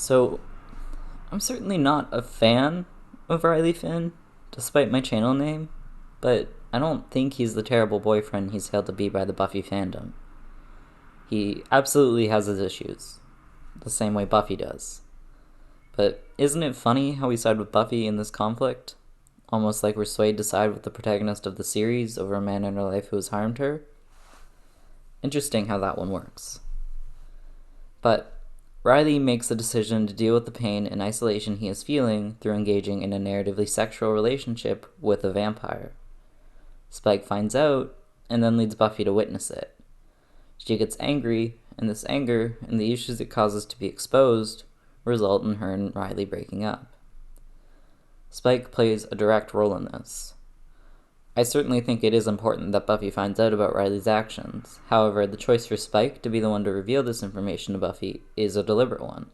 So, I'm certainly not a fan of Riley Finn, despite my channel name, but I don't think he's the terrible boyfriend he's hailed to be by the Buffy fandom. He absolutely has his issues, the same way Buffy does. But isn't it funny how we side with Buffy in this conflict? Almost like we're swayed to side with the protagonist of the series over a man in her life who has harmed her? Interesting how that one works. But Riley makes the decision to deal with the pain and isolation he is feeling through engaging in a narratively sexual relationship with a vampire. Spike finds out, and then leads Buffy to witness it. She gets angry, and this anger and the issues it causes to be exposed result in her and Riley breaking up. Spike plays a direct role in this. I certainly think it is important that Buffy finds out about Riley's actions. However, the choice for Spike to be the one to reveal this information to Buffy is a deliberate one.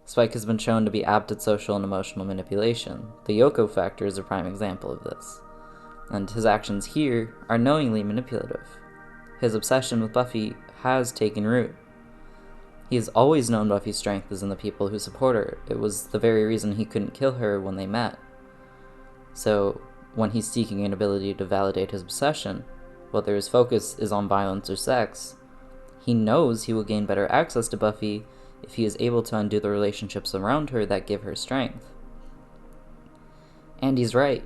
Spike has been shown to be apt at social and emotional manipulation. The Yoko factor is a prime example of this. And his actions here are knowingly manipulative. His obsession with Buffy has taken root. He has always known Buffy's strength is in the people who support her. It was the very reason he couldn't kill her when they met. So, when he's seeking an ability to validate his obsession, whether his focus is on violence or sex, he knows he will gain better access to Buffy if he is able to undo the relationships around her that give her strength. And he's right.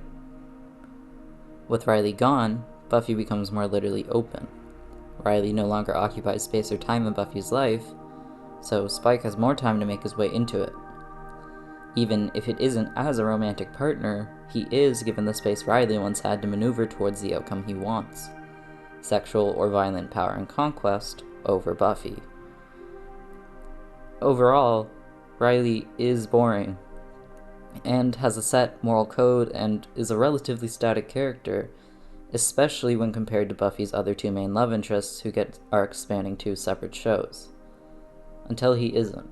With Riley gone, Buffy becomes more literally open. Riley no longer occupies space or time in Buffy's life, so Spike has more time to make his way into it. Even if it isn't as a romantic partner, he is given the space Riley once had to maneuver towards the outcome he wants: sexual or violent power and conquest over Buffy. Overall, Riley is boring, and has a set moral code and is a relatively static character, especially when compared to Buffy's other two main love interests who get arcs spanning two separate shows. Until he isn't.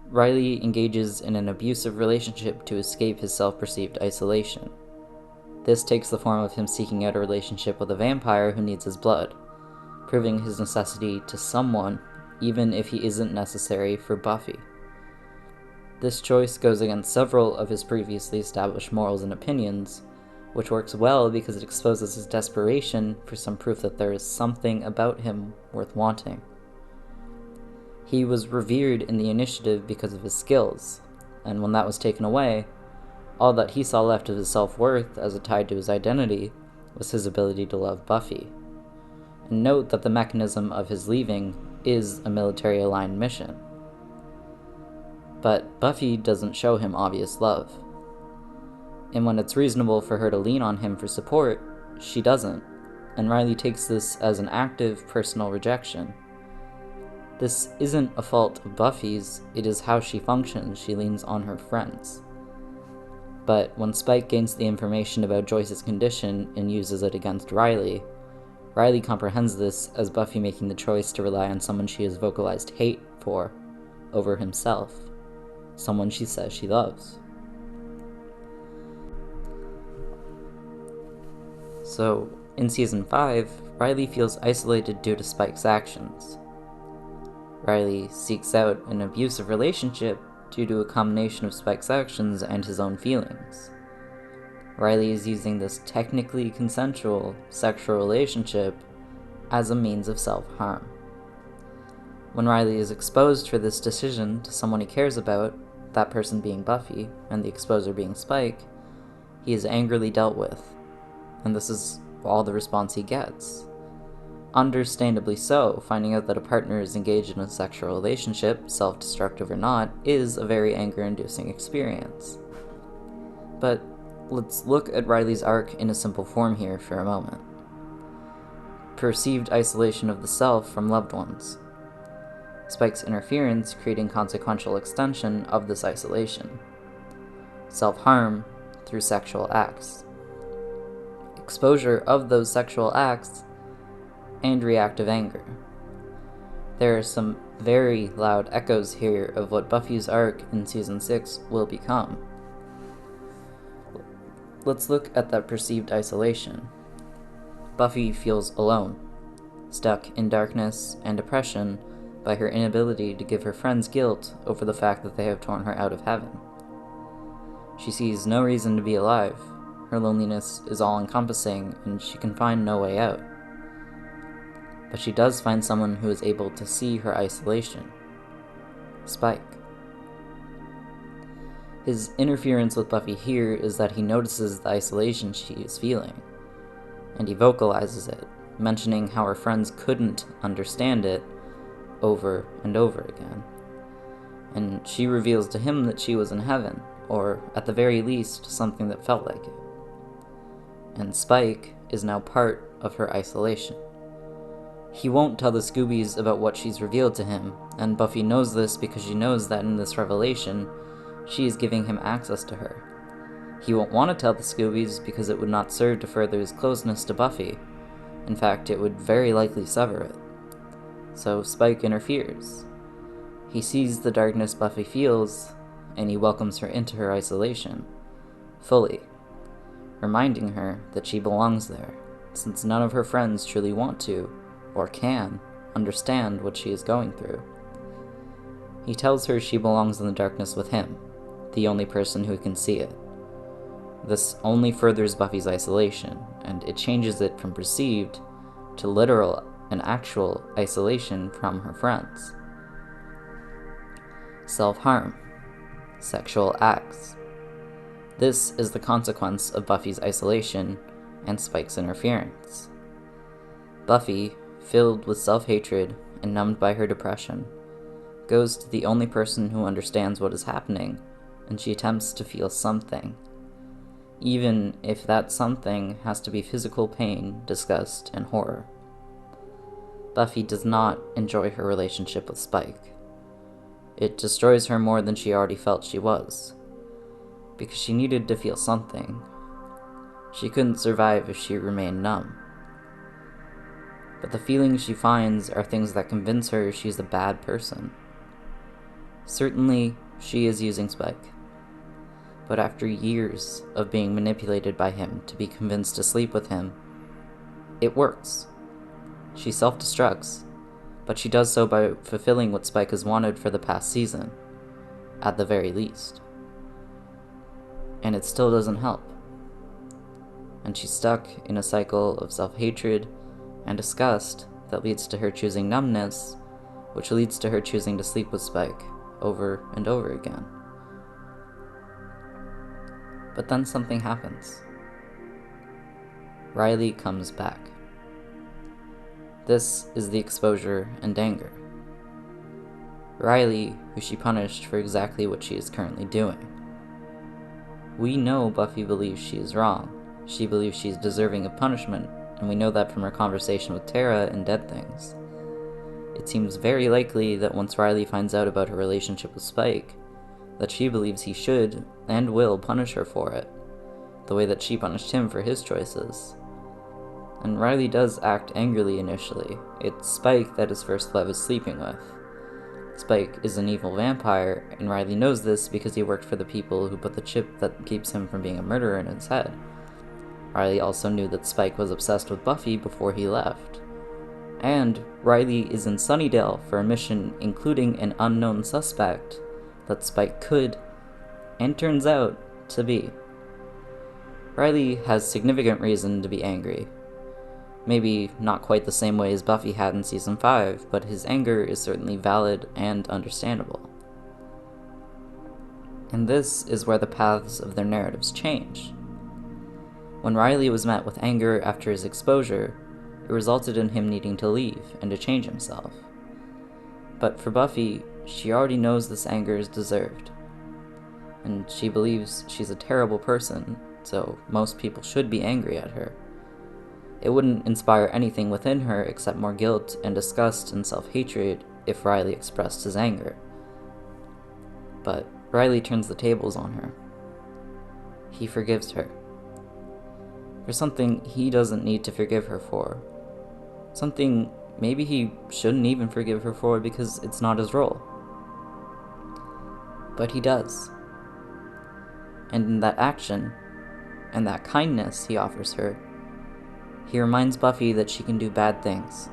Riley engages in an abusive relationship to escape his self-perceived isolation. This takes the form of him seeking out a relationship with a vampire who needs his blood, proving his necessity to someone, even if he isn't necessary for Buffy. This choice goes against several of his previously established morals and opinions, which works well because it exposes his desperation for some proof that there is something about him worth wanting. He was revered in the initiative because of his skills, and when that was taken away, all that he saw left of his self-worth as it tied to his identity was his ability to love Buffy. And note that the mechanism of his leaving is a military-aligned mission. But Buffy doesn't show him obvious love. And when it's reasonable for her to lean on him for support, she doesn't, and Riley takes this as an active personal rejection. This isn't a fault of Buffy's, it is how she functions. She leans on her friends. But when Spike gains the information about Joyce's condition and uses it against Riley, Riley comprehends this as Buffy making the choice to rely on someone she has vocalized hate for over himself, someone she says she loves. So, in Season 5, Riley feels isolated due to Spike's actions. Riley seeks out an abusive relationship due to a combination of Spike's actions and his own feelings. Riley is using this technically consensual sexual relationship as a means of self-harm. When Riley is exposed for this decision to someone he cares about, that person being Buffy, and the exposer being Spike, he is angrily dealt with, and this is all the response he gets. Understandably so, finding out that a partner is engaged in a sexual relationship, self-destructive or not, is a very anger-inducing experience. But let's look at Riley's arc in a simple form here for a moment. Perceived isolation of the self from loved ones. Spike's interference creating consequential extension of this isolation. Self-harm through sexual acts. Exposure of those sexual acts and reactive anger. There are some very loud echoes here of what Buffy's arc in Season 6 will become. Let's look at that perceived isolation. Buffy feels alone, stuck in darkness and depression by her inability to give her friends guilt over the fact that they have torn her out of heaven. She sees no reason to be alive. Her loneliness is all-encompassing, and she can find no way out. But she does find someone who is able to see her isolation. Spike. His interference with Buffy here is that he notices the isolation she is feeling, and he vocalizes it, mentioning how her friends couldn't understand it over and over again. And she reveals to him that she was in heaven, or at the very least, something that felt like it. And Spike is now part of her isolation. He won't tell the Scoobies about what she's revealed to him, and Buffy knows this because she knows that in this revelation, she is giving him access to her. He won't want to tell the Scoobies because it would not serve to further his closeness to Buffy. In fact, it would very likely sever it. So Spike interferes. He sees the darkness Buffy feels, and he welcomes her into her isolation, fully, reminding her that she belongs there, since none of her friends truly want to, or can, understand what she is going through. He tells her she belongs in the darkness with him, the only person who can see it. This only furthers Buffy's isolation, and it changes it from perceived to literal and actual isolation from her friends. Self-harm. Sexual acts. This is the consequence of Buffy's isolation and Spike's interference. Buffy, filled with self-hatred and numbed by her depression, goes to the only person who understands what is happening, and she attempts to feel something, even if that something has to be physical pain, disgust, and horror. Buffy does not enjoy her relationship with Spike. It destroys her more than she already felt she was, because she needed to feel something. She couldn't survive if she remained numb. But the feelings she finds are things that convince her she's a bad person. Certainly, she is using Spike. But after years of being manipulated by him to be convinced to sleep with him, it works. She self-destructs, but she does so by fulfilling what Spike has wanted for the past season, at the very least. And it still doesn't help. And she's stuck in a cycle of self-hatred and disgust that leads to her choosing numbness, which leads to her choosing to sleep with Spike over and over again. But then something happens. Riley comes back. This is the exposure and anger. Riley, who she punished for exactly what she is currently doing. We know Buffy believes she is wrong. She believes she is deserving of punishment, and we know that from her conversation with Tara in Dead Things. It seems very likely that once Riley finds out about her relationship with Spike, that she believes he should and will punish her for it, the way that she punished him for his choices. And Riley does act angrily initially. It's Spike that his first love is sleeping with. Spike is an evil vampire, and Riley knows this because he worked for the people who put the chip that keeps him from being a murderer in his head. Riley also knew that Spike was obsessed with Buffy before he left. And Riley is in Sunnydale for a mission including an unknown suspect that Spike could, and turns out, to be. Riley has significant reason to be angry. Maybe not quite the same way as Buffy had in Season 5, but his anger is certainly valid and understandable. And this is where the paths of their narratives change. When Riley was met with anger after his exposure, it resulted in him needing to leave and to change himself. But for Buffy, she already knows this anger is deserved. And she believes she's a terrible person, so most people should be angry at her. It wouldn't inspire anything within her except more guilt and disgust and self-hatred if Riley expressed his anger. But Riley turns the tables on her. He forgives her. For something he doesn't need to forgive her for. Something maybe he shouldn't even forgive her for because it's not his role. But he does. And in that action, and that kindness he offers her, he reminds Buffy that she can do bad things.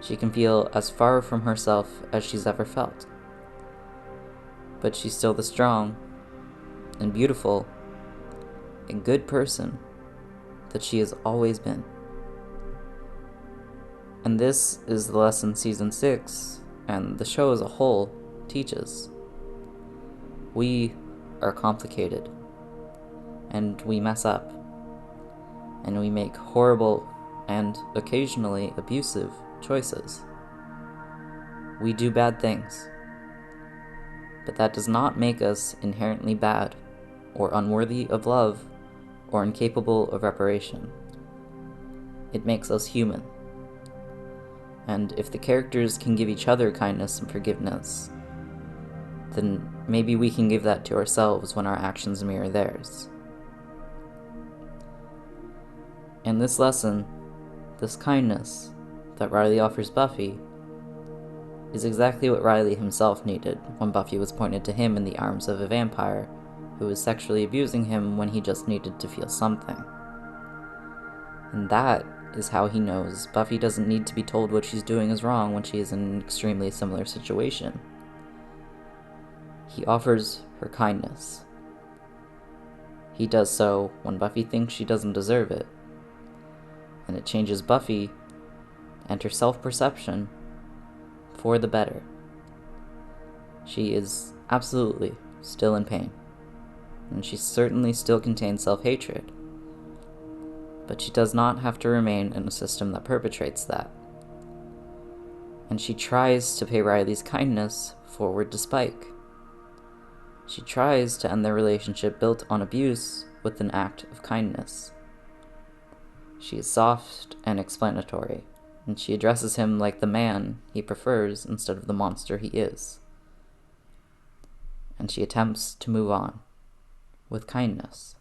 She can feel as far from herself as she's ever felt. But she's still the strong and beautiful and good person that she has always been. And this is the lesson Season 6, and the show as a whole, teaches. We are complicated, and we mess up, and we make horrible and occasionally abusive choices. We do bad things, but that does not make us inherently bad, or unworthy of love, or incapable of reparation. It makes us human. And if the characters can give each other kindness and forgiveness, then maybe we can give that to ourselves when our actions mirror theirs. And this lesson, this kindness that Riley offers Buffy, is exactly what Riley himself needed when Buffy was pointed to him in the arms of a vampire who was sexually abusing him when he just needed to feel something. And that is how he knows Buffy doesn't need to be told what she's doing is wrong when she is in an extremely similar situation. He offers her kindness. He does so when Buffy thinks she doesn't deserve it, and it changes Buffy and her self-perception for the better. She is absolutely still in pain, and she certainly still contains self-hatred, but she does not have to remain in a system that perpetrates that. And she tries to pay Riley's kindness forward to Spike. She tries to end their relationship built on abuse with an act of kindness. She is soft and explanatory, and she addresses him like the man he prefers instead of the monster he is. And she attempts to move on with kindness.